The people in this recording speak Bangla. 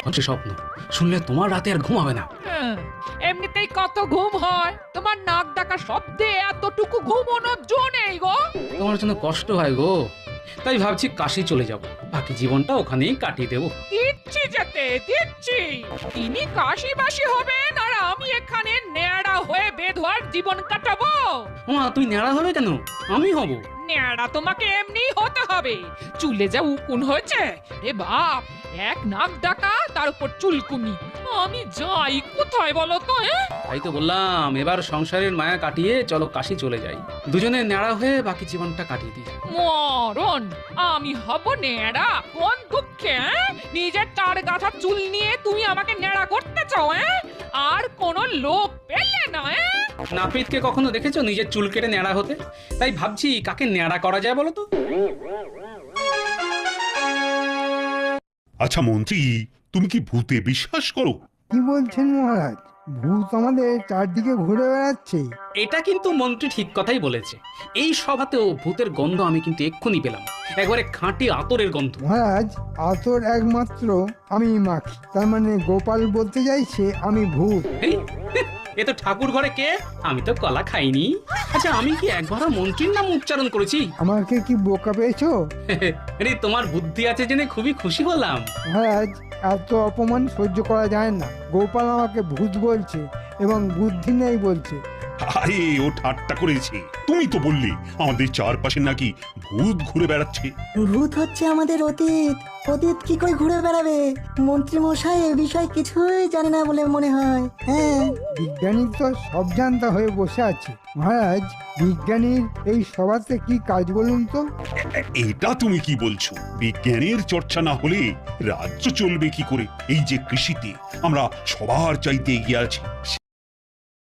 হচ্ছে স্বপ্ন, শুনলে তোমার রাতে আর ঘুম হবে না। এমনিতেই কত ঘুম হয়, তোমার নাক ডাকা শব্দে এতটুকু ঘুমানোর জো নেই গো। তোমার জন্য কষ্ট হয় গো, তাই ভাবছি কাশি চলে যাব, বাকি জীবনটা ওখানেই কাটিয়ে দেবো। দিচ্ছি যেতে দিচ্ছি, তিনি কাশি বাসি হবেন আর আমি এখানে ন্যাড়া হয়ে বেধোয়ার জীবন কাটাবো। মা তুমি ন্যাড়া হবে কেন? আমি হব। ন্যাড়া তোমাকে এমনি হতে হবে, চুলে যা উকুন হয়েছে রে বাপ, এক নাক ডাকা তার উপর চুলকুনি। আমি যাই কোথায় বলো তো? তাই তো বললাম, এবার সংসারের মায়া কাটিয়ে চলো কাশি চলে যাই, দুজনে ন্যাড়া হয়ে বাকি জীবনটা কাটিয়ে দিই। মরণ, আমি হব ন্যাড়া কোন দুঃখে? নিজের তার গাঁথা চুল নিয়ে তুমি আমাকে ন্যাড়া করতে চাও? আর কোন লোক পেলে না? নাপিতকে কখনো দেখেছো নিজের চুল কেটে ন্যাড়া হতে? তাই ভাবছি কাকে ন্যাড়া করা যায় বলো তো। আচ্ছা মন্ত্রী, তুমি কি ভূতে বিশ্বাস করো? কি বলছেন মহারাজ? ভূত আমাদের চারদিকে ঘুরে বেড়াচ্ছে। এটা কিন্তু মন্ত্রী ঠিক কথাই বলেছে, এই সভাতেও ভূতের গন্ধ আমি কিন্তু এক্ষুনি পেলাম, একবারে খাঁটি আতরের গন্ধ। মহারাজ, আতর একমাত্র আমি মাখি, তার মানে গোপাল বলতে চাইছে আমি ভূত। এই, এ তো ঠাকুর ঘরে কে? আমি তো কলা খাইনি। আচ্ছা আমি কি একবারও মন্ত্রীর নাম উচ্চারণ করেছি? আমাকে কি বোকা পেয়েছো? আরে তোমার বুদ্ধি আছে জেনে খুবই খুশি হলাম। মহারাজ, এত অপমান সহ্য করা যায় না। গোপাল আমাকে ভূত বলছে এবং বুদ্ধি নেই বলছে। আরে ও ঠাট্টা করেছে, তুমি তো বললে আমাদের চারপাশে নাকি ভূত ঘুরে বেড়াচ্ছে। ভূত হচ্ছে আমাদের অতীত। অতীত কি করে ঘুরে বেড়াবে? মন্ত্রী মশাই এ বিষয়ে কিছুই জানে না বলে মনে হয়। হ্যাঁ, বিজ্ঞানী তো সব জানতা হয়ে বসে আছে। মহারাজ, বিজ্ঞানীর এই সভাতে কি কাজ বলুন তো? এটা তুমি কি বলছো? বিজ্ঞানের চর্চা না হলে রাজ্য চলবে কি করে? এই যে কৃষিতে আমরা সবার চাইতে এগিয়ে আছি,